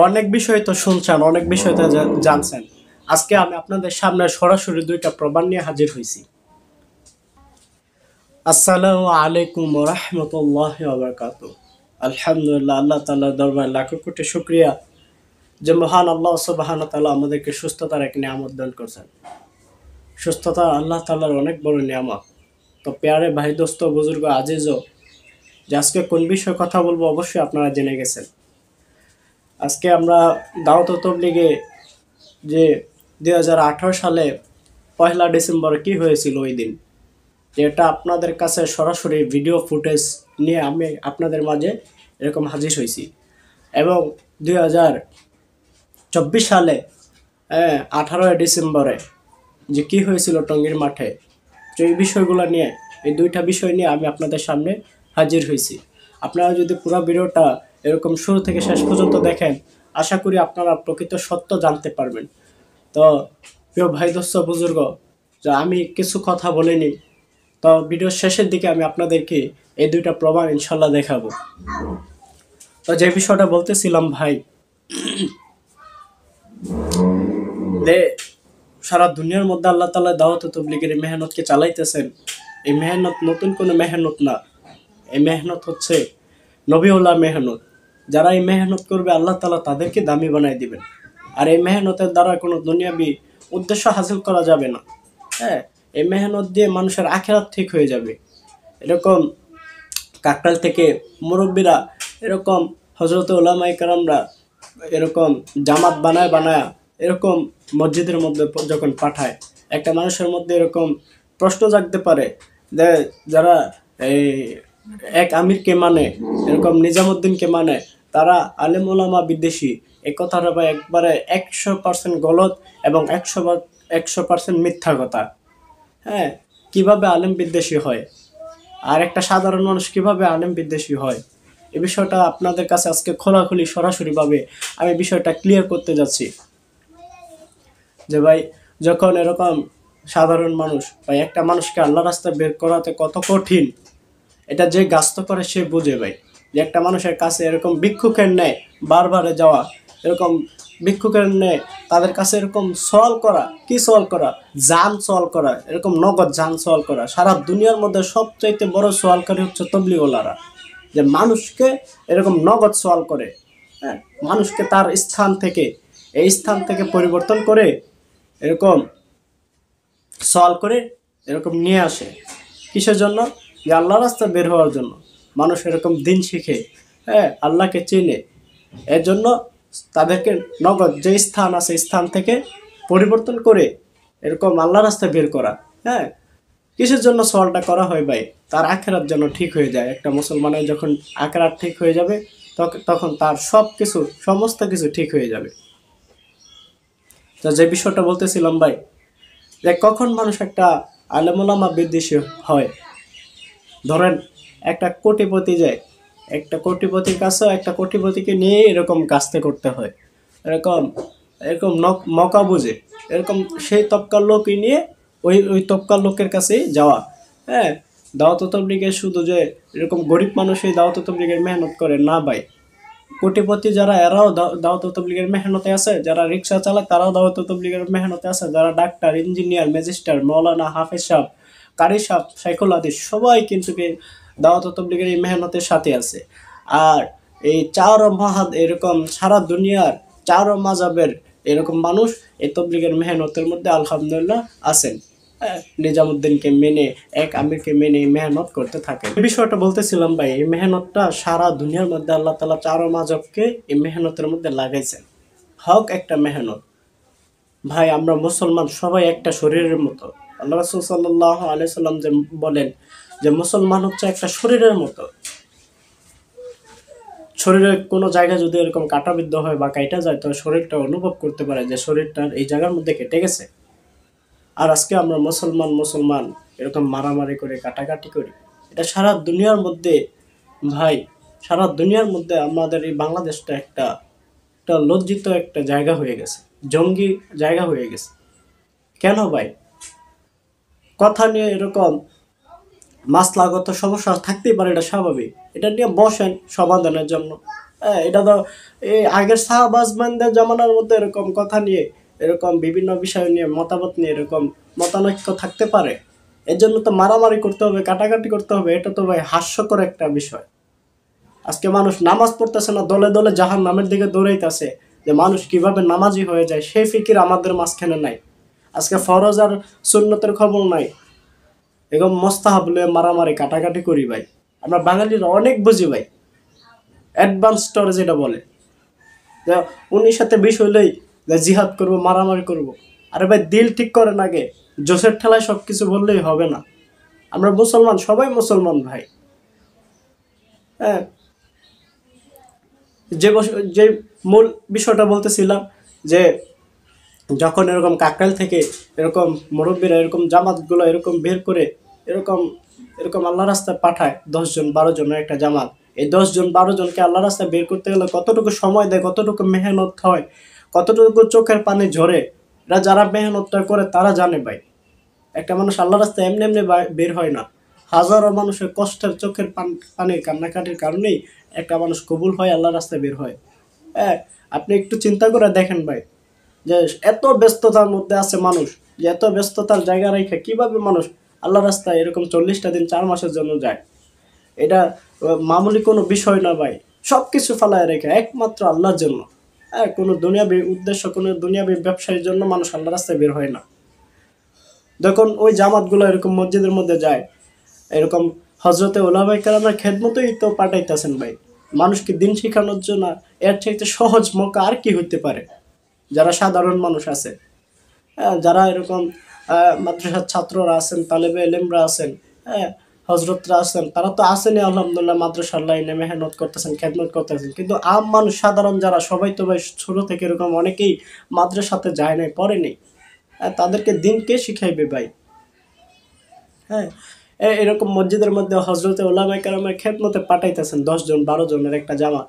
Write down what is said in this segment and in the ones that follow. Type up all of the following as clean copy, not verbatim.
অনেক বিষয় তো শুনছেন, অনেক বিষয় তো জানছেন। আজকে আমি আপনাদের সামনে সরাসরি দুইটা প্রমাণ নিয়ে হাজির হয়েছি। আসসালামু আলাইকুম ওয়া রাহমাতুল্লাহি ওয়া বারাকাতুহু। আলহামদুলিল্লাহ, আল্লাহ তাআলার দরবারে লাখো কোটি শুকরিয়া যে মহান আল্লাহ সুবহানাহু ওয়া তাআলা আমাদেরকে সুস্থতার এক নিয়ামত দান করেছেন। সুস্থতা আল্লাহ তাআলার অনেক বড় নিয়ামত। তো প্যারে ভাই, দোস্ত, বুজুর্গ, আজিজো, যে আজকে কোন বিষয়ে কথা বলবো অবশ্যই আপনারা জেনে গেছেন। আজকে আমরা দাওয়াত ও তাবলীগে যে 2018 সালে 1 ডিসেম্বর কি হয়েছিল ওই দিন, যেটা আপনাদের কাছে সরাসরি ভিডিও ফুটেজ নিয়ে আমি আপনাদের মাঝে এরকম হাজির হয়েছি। এবং 2024 সালে 18 ডিসেম্বরে যে কি হয়েছিল টঙ্গীর মাঠে, তো এই বিষয়গুলো নিয়ে, এই দুইটা বিষয় নিয়ে আমি আপনাদের সামনে হাজির হয়েছি। আপনারা যদি পুরো ভিডিওটা এরকম শুরু থেকে শেষ পর্যন্ত দেখেন, আশা করি আপনারা প্রকৃত সত্য জানতে পারবেন। তো প্রিয় ভাই, দোস্ত, বুজুর্গ, যে আমি কিছু কথা বলিনি, তো ভিডিওর শেষের দিকে আমি আপনাদেরকে এই দুইটা প্রমাণ ইনশাল্লাহ দেখাবো। তো যে বিষয়টা বলতেছিলাম ভাই, যে সারা দুনিয়ার মধ্যে আল্লাহ তাআলা দাওয়াত ও তাবলীগের মেহনতকে চালাইতেছেন। এই মেহনত নতুন কোনো মেহনত না, এই মেহনত হচ্ছে নবীওয়ালা মেহনত। যারা এই মেহনত করবে আল্লাহ তাআলা তাদেরকে দামি বানাই দিবেন। আর এই মেহনতের দ্বারা কোনো দুনিয়াবি উদ্দেশ্য হাসিল করা যাবে না। হ্যাঁ, এই মেহনত দিয়ে মানুষের আখিরাত ঠিক হয়ে যাবে। এরকম কাকরাইল থেকে মুরব্বীরা, এরকম হযরত উলামায়ে কেরামরা এরকম জামাত বানায় বানায় এরকম মসজিদের মধ্যে যখন পাঠায়, একটা মানুষের মধ্যে এরকম প্রশ্ন জাগতে পারে যে যারা এই এক আমিরকে মানে, এরকম নিজামুদ্দিনকে মানে, তারা আলেম ওলামা বিদ্বেষী। এই কথাটা ভাই একবারে 100% গলত এবং 100% মিথ্যা কথা। হ্যাঁ, কিভাবে আলেম বিদ্বেষী হয় আর একটা সাধারণ মানুষ কিভাবে আলেম বিদ্বেষী হয়, এই বিষয়টা আপনাদের কাছে আজকে খোলাখুলি সরাসরিভাবে আমি বিষয়টা ক্লিয়ার করতে যাচ্ছি। যে ভাই, যখন এরকম সাধারণ মানুষ বা একটা মানুষকে আল্লাহ রাস্তায় বের করাতে কত কঠিন, এটা যে গাস্ত করে সে বুঝে ভাই। যে একটা মানুষের কাছে এরকম ভিক্ষুকের ন্যায় বারবারে যাওয়া, এরকম ভিক্ষুকের ন্যায় তাদের কাছে এরকম সওয়াল করা, কি সওয়াল করা, জান সওয়াল করা, এরকম নগদ জান সওয়াল করা। সারা দুনিয়ার মধ্যে সবচাইতে বড় সওয়ালকারী হচ্ছে তবলিগওয়ালারা, যে মানুষকে এরকম নগদ সওয়াল করে। হ্যাঁ, মানুষকে তার স্থান থেকে, এই স্থান থেকে পরিবর্তন করে এরকম সওয়াল করে এরকম নিয়ে আসে। কিসের জন্য? যে আল্লাহ রাস্তা বের হওয়ার জন্য। মানুষ এরকম দিন শিখে, হ্যাঁ, আল্লাহকে চেনে, এর জন্য তাদেরকে নগদ যে স্থান আছে স্থান থেকে পরিবর্তন করে এরকম আল্লাহ রাস্তায় বের করা। হ্যাঁ, কিসের জন্য সওয়ালটা করা হয় ভাই? তার আখেরাত যেন ঠিক হয়ে যায়। একটা মুসলমানের যখন আখেরাত ঠিক হয়ে যাবে, তখন তার সব কিছু, সমস্ত কিছু ঠিক হয়ে যাবে। তো যে বিষয়টা বলতেছিলাম ভাই, যে কখন মানুষ একটা আলেম ওলামা বিদ্বেষী হয়, ধরেন একটা কোটিপতি যায়, একটা কোটিপতির কাছে একটা কোটিপতিকে নিয়ে এরকম কাস্তে করতে হয়, এরকম এরকম মকা বুঝে এরকম সেই তবকার লোকই নিয়ে ওই তবকার লোকের কাছেই যাওয়া। হ্যাঁ, দাওয়াত তাবলীগের শুধু যে এরকম গরিব মানুষই দাওয়াত তাবলীগের মেহনত করে না ভাই, কোটিপতি যারা এরাও দাওয়াত তাবলীগের মেহনতে আছে, যারা রিক্সা চালায় তারাও দাওয়াত তাবলীগের মেহনতে আছে, যারা ডাক্তার, ইঞ্জিনিয়ার, ম্যাজিস্ট্রেট, মাওলানা, হাফেজ সাহেব, কারি সাহেব, শাইখুল হাদিস সবাই কিন্তু দাওয়াত তাবলীগের এই মেহনতের সাথে আছে। আর এই চার মাহাদ এরকম সারা দুনিয়ার চার মাযহাবের এরকম মানুষ এই তাবলীগের মেহনতের মধ্যে আলহামদুলিল্লাহ আছেন। নিজামুদ্দিনকে মেনে, এক আমিরকে মেনে মেহনত করতে থাকে। এই বিষয়টা বলতেছিলাম ভাই, এই মেহনতটা সারা দুনিয়ার মধ্যে আল্লাহ তাআলা চার মাযহাবকে এই মেহনতের মধ্যে লাগাইছেন। হক একটা মেহনত ভাই। আমরা মুসলমান সবাই একটা শরীরের মতো। আল্লাহ রাসূল সাল্লাল্লাহু আলাইহি সাল্লাম যে বলেন যে মুসলমান হচ্ছে একটা শরীরের মতো। শরীরের কোনো জায়গায় যদি এরকম কাঁটাবিদ্ধ হয় বা কাইটা যায়, তো শরীরটা অনুভব করতে পারে যে শরীরটার এই জায়গার মধ্যে কেটে গেছে। আর আজকে আমরা মুসলমান এরকম মারামারি করে, কাটাকাটি করি। এটা সারা দুনিয়ার মধ্যে ভাই, সারা দুনিয়ার মধ্যে আমাদের এই বাংলাদেশটা একটা লজ্জিত একটা জায়গা হয়ে গেছে, জঙ্গি জায়গা হয়ে গেছে। কেন ভাই? কথা নিয়ে এরকম মাসলাগত সমস্যা থাকতেই পারে, এটা স্বাভাবিক। এটা নিয়ে বসেন সমাধানের জন্য। হ্যাঁ, এটা তো এই আগের শাহবাজমানদের জামানার মধ্যে এরকম কথা নিয়ে, এরকম বিভিন্ন বিষয় নিয়ে মতামত নিয়ে এরকম মতানৈক্য থাকতে পারে? এর জন্য তো মারামারি করতে হবে, কাটাকাটি করতে হবে? এটা তো ভাই হাস্যকর একটা বিষয়। আজকে মানুষ নামাজ পড়তেছে না, দলে দলে জাহান নামের দিকে দৌড়াইতেছে, যে মানুষ কিভাবে নামাজি হয়ে যায় সেই ফিকির আমাদের মাঝখানে নাই। আজকে ফরজ আর সুন্নতের খবর নাই, এরকম মোস্তাহাব লয়ে মারামারি কাটাকাটি করি ভাই। আমরা বাঙালিরা অনেক বুঝি ভাই, অ্যাডভান্স স্টোরে যেটা বলে যে 19 সাথে 20 হইলেই যে জিহাদ করব, মারামারি করব। আরে ভাই দিল ঠিক করেন আগে, জোসের ঠেলায় সব কিছু বললেই হবে না। আমরা মুসলমান, সবাই মুসলমান ভাই। হ্যাঁ, যে মূল বিষয়টা বলতেছিলাম, যে যখন এরকম কাকরাইল থেকে এরকম মুরব্বীরা এরকম জামাতগুলো এরকম বের করে এরকম এরকম আল্লাহ রাস্তায় পাঠায়, 10 জন 12 জনের একটা জামাত। এই 10 জন 12 জনকে আল্লাহ রাস্তায় বের করতে গেলে কতটুকু সময় দেয়, কতটুকু মেহনত হয়, কতটুকু চোখের পানি ঝরে, এরা যারা মেহনতটা করে তারা জানে ভাই। একটা মানুষ আল্লাহ রাস্তায় এমনি এমনি বের হয় না। হাজারো মানুষের কষ্টের চোখের পানি কান্নাকাটির কারণেই একটা মানুষ কবুল হয়, আল্লাহ রাস্তায় বের হয়। হ্যাঁ, আপনি একটু চিন্তা করে দেখেন ভাই, যে এত ব্যস্ততার মধ্যে আছে মানুষ, যে এত ব্যস্ততার জায়গা রেখে কিভাবে মানুষ আল্লাহ রাস্তায় এরকম 40টা দিন 4 মাসের জন্য যায়। এটা মামুলি কোনো বিষয় না ভাই। সব কিছু ফালায় রেখে একমাত্র আল্লাহর জন্য। হ্যাঁ, কোনো দুনিয়াবী উদ্দেশ্য, কোনো দুনিয়াবী ব্যবসায়ীর জন্য মানুষ আল্লাহ রাস্তায় বের হয় না। যখন ওই জামাতগুলো এরকম মসজিদের মধ্যে যায়, এরকম হজরতে ওলামায়ে কেরামের খেদমতেই তো পাঠাইতেছেন ভাই, মানুষকে দিন শেখানোর জন্য। এর চাইতে সহজ মৌকা আর কি হইতে পারে? যারা সাধারণ মানুষ আছে, হ্যাঁ, যারা এরকম মাদ্রাসার ছাত্ররা আছেন, তালেবে এলেমরা আছেন, হ্যাঁ, হজরতরা আছেন, তারা তো আসেনি আলহামদুলিল্লাহ, মাদ্রাসার লাইনে মেহনত করতেছেন, খেদমত করতেছেন। কিন্তু আম মানুষ সাধারণ যারা, সবাই তো ভাই ছোট থেকে এরকম অনেকেই মাদ্রাসাতে যায় নাই, পড়েনি। তাদেরকে দিন কে শিখাইবে ভাই? হ্যাঁ, এরকম মসজিদের মধ্যে হজরতে ওলামায়ে কেরামের খেদমতে পাঠাইতেছেন 10 জন 12 জনের একটা জামাত।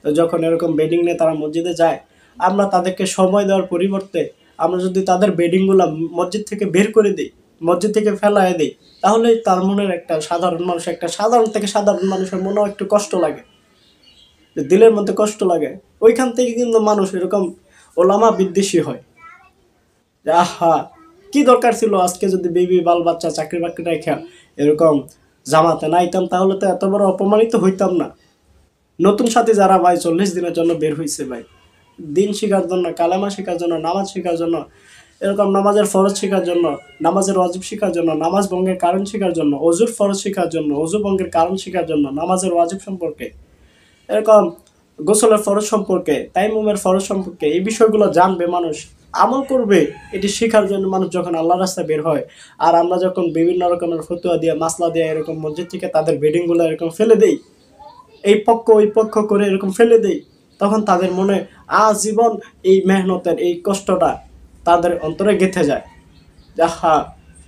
তো যখন এরকম বেডিং নিয়ে তারা মসজিদে যায়, আমরা তাদেরকে সময় দেওয়ার পরিবর্তে আমরা যদি তাদের বেডিংগুলো মসজিদ থেকে বের করে দিই, মসজিদ থেকে ফেলায় দিই, তাহলে তার মনের একটা সাধারণ মানুষ, একটা সাধারণ থেকে সাধারণ মানুষের মনেও একটু কষ্ট লাগে, দিলের মধ্যে কষ্ট লাগে। ওইখান থেকে কিন্তু মানুষ এরকম ওলামা বিদ্বেষী হয়। যে আহা, কি দরকার ছিল আজকে যদি বেবি বাল বাচ্চা চাকরি বাকরি রেখা এরকম জামাতে নাইতাম, তাহলে তো এত বড় অপমানিত হইতাম না। নতুন সাথী যারা ভাই 40 দিনের জন্য বের হয়েছে ভাই, দিন শেখার জন্য, কালেমা শেখার জন্য, নামাজ শেখার জন্য, এরকম নামাজের ফরজ শেখার জন্য, নামাজের ওয়াজিব শেখার জন্য, নামাজ ভঙ্গের কারণ শেখার জন্য, অজুর ফরজ শেখার জন্য, অজু ভঙ্গের কারণ শেখার জন্য, নামাজের ওয়াজিব সম্পর্কে, এরকম গোসলের ফরজ সম্পর্কে, তাইমুমের ফরজ সম্পর্কে, এই বিষয়গুলো জানবে মানুষ, আমল করবে। এটি শেখার জন্য মানুষ যখন আল্লাহ রাস্তায় বের হয়, আর আমরা যখন বিভিন্ন রকমের ফতুয়া দিয়ে, মাসলা দিয়ে এরকম মসজিদ থেকে তাদের বেডিংগুলো এরকম ফেলে দেই, এই পক্ষ ওই পক্ষ করে এরকম ফেলে দেই, তখন তাদের মনে আজীবন এই মেহনতের এই কষ্টটা তাদের অন্তরে গেঁথে যায়। হা,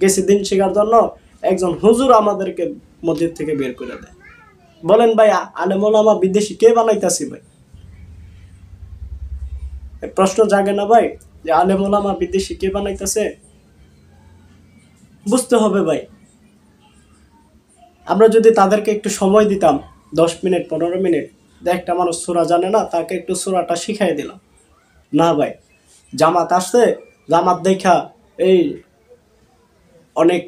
গেছি দিন শেখার জন্য, একজন হুজুর আমাদেরকে মসজিদ থেকে বের করে দেয়। বলেন ভাই, আলেম ওলামা বিদেশি কে বানাইতাছি ভাই? প্রশ্ন জাগে না ভাই, যে আলেম ওলামা বিদেশি কে বানাইতেছে? বুঝতে হবে ভাই। আমরা যদি তাদেরকে একটু সময় দিতাম, 10 মিনিট 15 মিনিট, যে একটা মানুষ সূরা জানে না, তাকে একটু সূরাটা শিখাই দিলাম। না ভাই, জামাত আসছে, জামাত দেখা এই অনেক,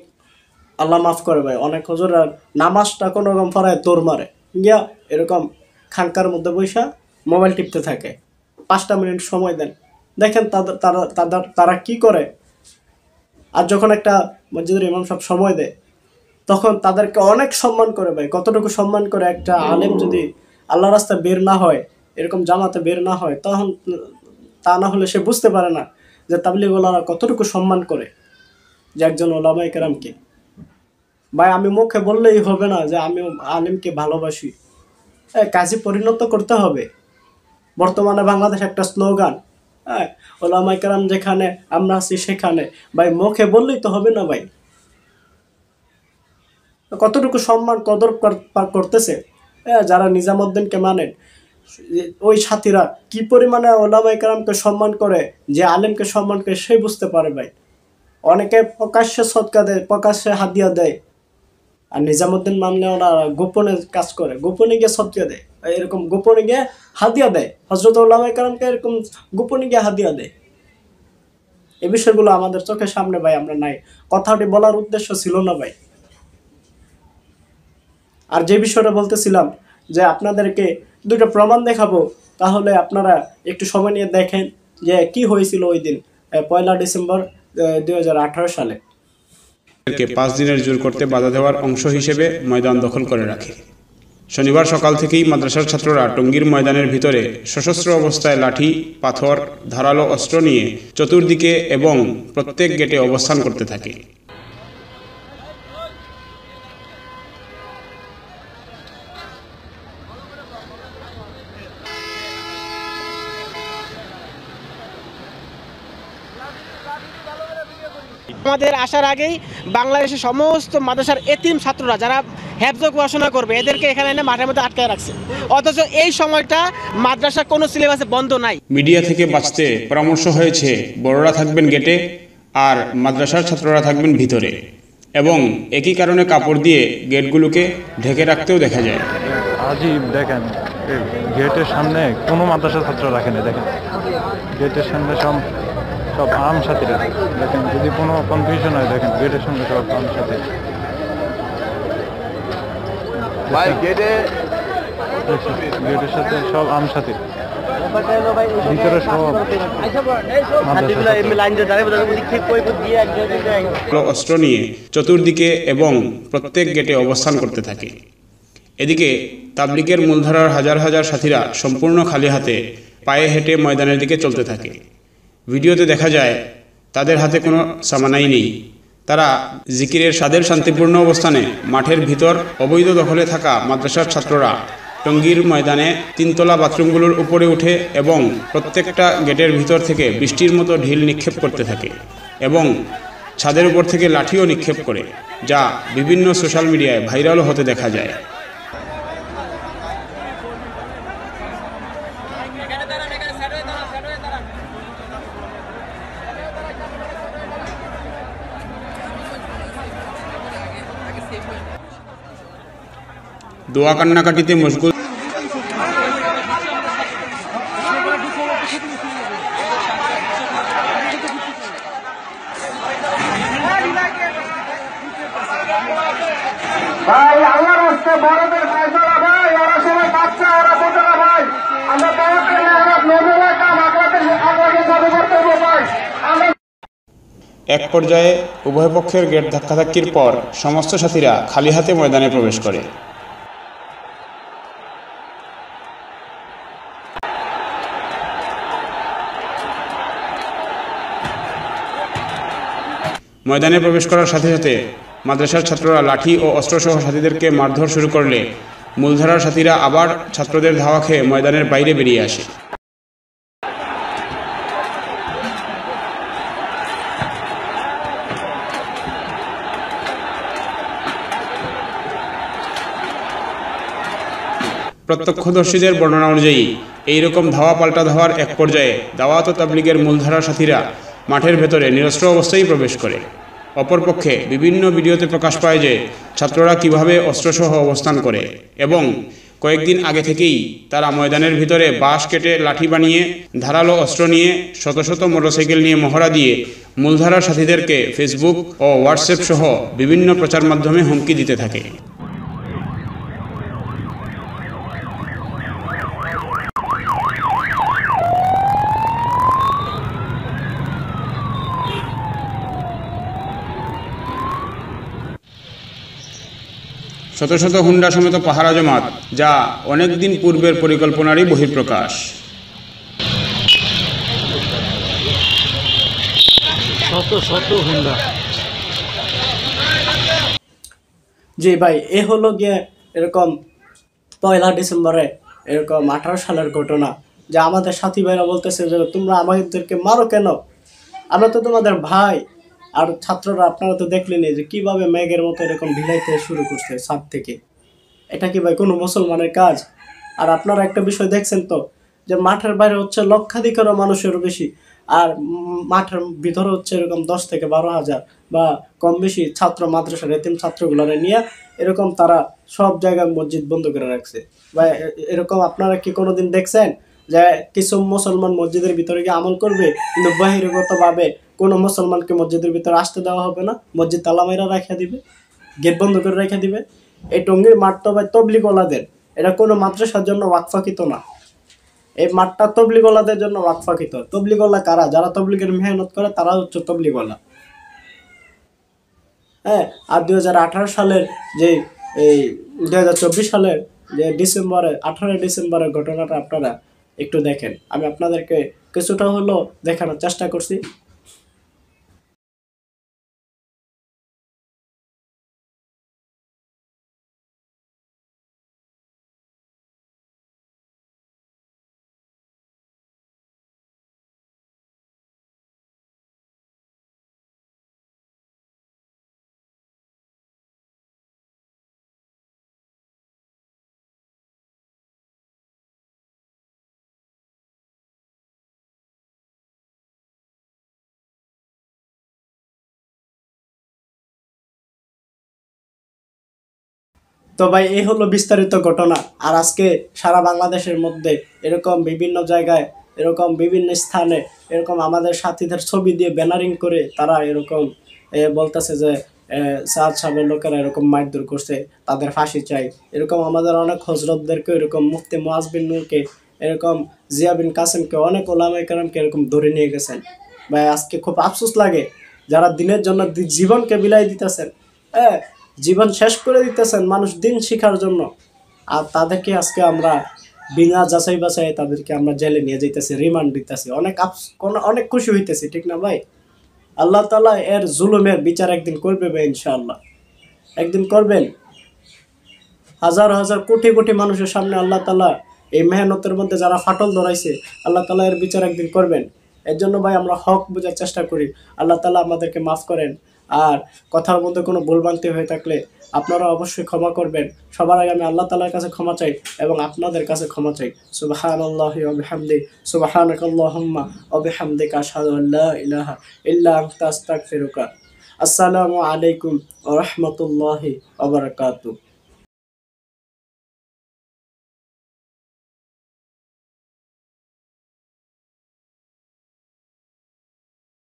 আল্লাহ মাফ করে ভাই, অনেক হুজুররা নামাজটা কোনো রকম পড়ায় দৌড় মারে গিয়া এরকম খানকার মধ্যে বৈশা মোবাইল টিপতে থাকে। 5টা মিনিট সময় দেন, দেখেন তারা কি করে। আর যখন একটা মসজিদের ইমাম সাহেব সময় দেয়, তখন তাদেরকে অনেক সম্মান করে ভাই। কতটুকু সম্মান করে! একটা আলেম যদি আল্লাহ রাস্তায় বের না হয়, এরকম জামাতে বের না হয়, তখন তা না হলে সে বুঝতে পারে না যে তাবলীগ ওয়ালারা কতটুকু সম্মান করে যে একজন ওলামায়ে কেরামকে। ভাই, আমি মুখে বললেই হবে না যে আমি আলেমকে ভালোবাসি, কাজে পরিণত করতে হবে। বর্তমানে বাংলাদেশ একটা স্লোগান, হ্যাঁ, ওলামায়ে কেরাম যেখানে আমরা আছি সেখানে। ভাই, মুখে বললেই তো হবে না ভাই। কতটুকু সম্মান কদর করতেছে যারা নিজামুদ্দিনকে মানেন, ওই সাথীরা কি পরিমাণে ওলামায়ে কেরামকে সম্মান করে, যে আলেমকে সম্মান করে সে বুঝতে পারে ভাই। অনেকে প্রকাশ্যে সদকা দেয়, প্রকাশ্যে হাদিয়া দেয়, আর নিজামুদ্দিন মানলে ওরা গোপনে কাজ করে, গোপনে গিয়ে সদকা দেয়। এরকম গোপনে গিয়ে হাদিয়া দেয়, হযরত উলামায়ে কেরামকে এরকম গোপনে গিয়ে হাদিয়া দেয়। এই বিষয়গুলো আমাদের চোখের সামনে ভাই আমরা নাই, কথাটি বলার উদ্দেশ্য ছিল না ভাই। আর যে বিষয়টা বলতেছিলাম যে আপনাদেরকে দুটো প্রমাণ দেখাবো, তাহলে আপনারা একটু সময় নিয়ে দেখেন যে কি হয়েছিল ওই দিন 1 ডিসেম্বর 2018 সালে। 5 দিনের জোর করতে বাধা দেওয়ার অংশ হিসেবে ময়দান দখল করে রাখে। শনিবার সকাল থেকেই মাদ্রাসার ছাত্ররা টঙ্গীর ময়দানের ভিতরে সশস্ত্র অবস্থায় লাঠি, পাথর, ধারালো অস্ত্র নিয়ে চতুর্দিকে এবং প্রত্যেক গেটে অবস্থান করতে থাকে। আমাদের আসার আগেই বাংলাদেশের সমস্ত মাদ্রাসার এতিম ছাত্ররা যারা হেফজ পড়াশোনা করবে এদেরকে এখানে এনে মাঠের মধ্যে আটকায় রাখছে, অথচ এই সময়টা মাদ্রাসার কোনো সিলেবাসে বন্ধ নাই। মিডিয়া থেকে বাঁচতে পরামর্শ হয়েছে বড়রা থাকবেন গেটে আর মাদ্রাসার ছাত্ররা থাকবেন ভিতরে, এবং একই কারণে কাপড় দিয়ে গেটগুলোকে ঢেকে রাখতেও দেখা যায়। আজই দেখেন গেটের সামনে কোনো মাদ্রাসার ছাত্র রাখেন, দেখেন গেটের সামনে সব আম সাথীরা, দেখেন যদি কোনো কনফিউশন হয় দেখেন গেটের সামনে সব আম সাথী, গেটের সাথে সব আম সাথী, ভিতরে সব অস্ত্র নিয়ে চতুর্দিকে এবং প্রত্যেক গেটে অবস্থান করতে থাকে। এদিকে তাবলিগের মূলধারার হাজার হাজার সাথীরা সম্পূর্ণ খালি হাতে পায়ে হেঁটে ময়দানের দিকে চলতে থাকে। ভিডিওতে দেখা যায় তাদের হাতে কোনো সামানাই নেই। তারা জিকিরের স্বাদের শান্তিপূর্ণ অবস্থানে মাঠের ভিতর অবৈধ দখলে থাকা মাদ্রাসার ছাত্ররা টঙ্গীর ময়দানে 3তলা বাথরুমগুলোর উপরে উঠে এবং প্রত্যেকটা গেটের ভিতর থেকে বৃষ্টির মতো ঢিল নিক্ষেপ করতে থাকে এবং ছাদের উপর থেকে লাঠিও নিক্ষেপ করে, যা বিভিন্ন সোশ্যাল মিডিয়ায় ভাইরাল হতে দেখা যায়। দোয়া কান্নাকাটিতে মশগুল ভাই আল্লাহর রাস্তায় বড়দের ফয়সালা ভাই, ওরা সবাই বাচ্চা, ওরা ছোট না ভাই। আমরা বড়দের মেহনত নজরে কাম আগে চালু করতে হবে ভাই। এক পর্যায়ে উভয় পক্ষের গেট ধাক্কাধাক্কির পর সমস্ত সাথীরা খালি হাতে ময়দানে প্রবেশ করে। ময়দানে প্রবেশ করার সাথে সাথে মাদ্রাসার ছাত্ররা লাঠি ও অস্ত্রসহ সাথীদেরকে মারধর শুরু করলে মূলধারার সাথীরা আবার ছাত্রদের ধাওয়া খেয়ে ময়দানের বাইরে বেরিয়ে আসে। প্রত্যক্ষদর্শীদের বর্ণনা অনুযায়ী এইরকম ধাওয়া পাল্টা ধাওয়ার এক পর্যায়ে দাওয়াত ও তাবলিগের মূলধারার সাথীরা মাঠের ভেতরে নিরস্ত্র অবস্থায় প্রবেশ করে। অপরপক্ষে বিভিন্ন ভিডিওতে প্রকাশ পায় যে ছাত্ররা কিভাবে অস্ত্রসহ অবস্থান করে এবং কয়েকদিন আগে থেকেই তারা ময়দানের ভিতরে বাঁশ কেটে লাঠি বানিয়ে ধারালো অস্ত্র নিয়ে শত শত মোটরসাইকেল নিয়ে মহড়া দিয়ে মূলধারার সাথীদেরকে ফেসবুক ও হোয়াটসঅ্যাপ সহ বিভিন্ন প্রচার মাধ্যমে হুমকি দিতে থাকে। শত শত হুন্ডা সমেত পাহারা জমাত, যা অনেক দিন পূর্বের পরিকল্পনারই বহিঃপ্রকাশ। শত শত হুন্ডা। জি ভাই, এ হলো গিয়ে এরকম 1 ডিসেম্বরে এরকম 18 সালের ঘটনা, যে আমাদের সাথী ভাইরা বলতেছে যে তোমরা আমাদেরকে মারো কেন, আমরা তো তোমাদের ভাই। আর ছাত্ররা আপনারা তো দেখলেনই যে কিভাবে মেঘের মতো এরকম ঢিলাইতে শুরু করছে ছাদ থেকে। এটা কি ভাই কোনো মুসলমানের কাজ? আর আপনারা একটা বিষয় দেখছেন তো যে মাঠের বাইরে হচ্ছে লক্ষাধিকেরও মানুষেরও বেশি, আর মাঠের ভিতরে হচ্ছে এরকম 10 থেকে 12 হাজার বা কম বেশি ছাত্র, মাদ্রাসার এতিম ছাত্রগুলোরে নিয়ে এরকম তারা সব জায়গায় মসজিদ বন্ধ করে রাখছে। বা এরকম আপনারা কি কোনোদিন দেখছেন যে কিছু মুসলমান মসজিদের ভিতরে গিয়ে আমল করবে, কিন্তু বহিরাগতভাবে কোনো মুসলমানকে মসজিদের ভিতরে আসতে দেওয়া হবে না, মসজিদ তালা মাইরা রেখে দিবে, গেট বন্ধ করে রেখে দিবে? এই টঙ্গীর মাঠ তো ভাই তবলিগওয়ালাদের, এটা কোনো মাদ্রাসার জন্য ওয়াকফাকৃত না। এই মাঠটা তবলিগওয়ালাদের জন্য ওয়াকফাকৃত। তবলিগওয়ালা কারা? যারা তবলিগের মেহনত করে তারা হচ্ছে তবলিগওয়ালা। হ্যাঁ, আর 2018 সালের যে এই 2024 সালের যে ডিসেম্বরে 18 ডিসেম্বরের ঘটনাটা আপনারা একটু দেখেন। আমি আপনাদেরকে কিছুটা হলো দেখানোর চেষ্টা করছি। তো ভাই এই হলো বিস্তারিত ঘটনা। আর আজকে সারা বাংলাদেশের মধ্যে এরকম বিভিন্ন জায়গায়, এরকম বিভিন্ন স্থানে এরকম আমাদের সাথীদের ছবি দিয়ে ব্যানারিং করে তারা এরকম বলতেছে যে সাদ সাহেবের লোকেরা এরকম মারধর করছে, তাদের ফাঁসি চাই। এরকম আমাদের অনেক হজরতদেরকে, এরকম মুফতি মুআজ বিন নূরকে, এরকম জিয়া বিন কাসেমকে, অনেক ওলামায়ে কেরামকে এরকম ধরে নিয়ে গেছেন। ভাই আজকে খুব আফসোস লাগে, যারা দিনের জন্য জীবনকে বিলাই দিতেছেন, হ্যাঁ জীবন শেষ করে দিতেছেন মানুষ দিন শিখার জন্য, আর তাদেরকে আজকে আমরা বিনা যাচাই বাছাই তাদেরকে আমরা জেলে নিয়ে যাইতেছি, রিমান্ড দিতেছি। অনেক খুশি হইতেছি, ঠিক না ভাই? আল্লাহ তাআলা এর জুলুমের বিচার একদিন করবে ভাই, ইনশাআল্লাহ একদিন করবেন। হাজার হাজার কোটি কোটি মানুষের সামনে আল্লাহ তাআলা এই মেহনতের মধ্যে যারা ফাটল ধরাইছে, আল্লাহ তাআলা এর বিচার একদিন করবেন। এর জন্য ভাই আমরা হক বোঝার চেষ্টা করি। আল্লাহ তাআলা আমাদেরকে মাফ করেন। আর কথার মধ্যে কোনো ভুলভ্রান্তি হয়ে থাকলে আপনারা অবশ্যই ক্ষমা করবেন। সবার আগে আমি আল্লাহ তাআলার কাছে ক্ষমা চাই এবং আপনাদের কাছে ক্ষমা চাই। সুবহানাল্লাহি ওয়া বিহামদিহি, সুবহানাকাল্লাহুম্মা ওয়া বিহামদিকা আশহাদু আল্লা ইলাহা ইল্লা আনতা আস্তাগফিরুকা। আসসালামু আলাইকুম ওয়া রাহমাতুল্লাহি ওয়া বারাকাতুহু।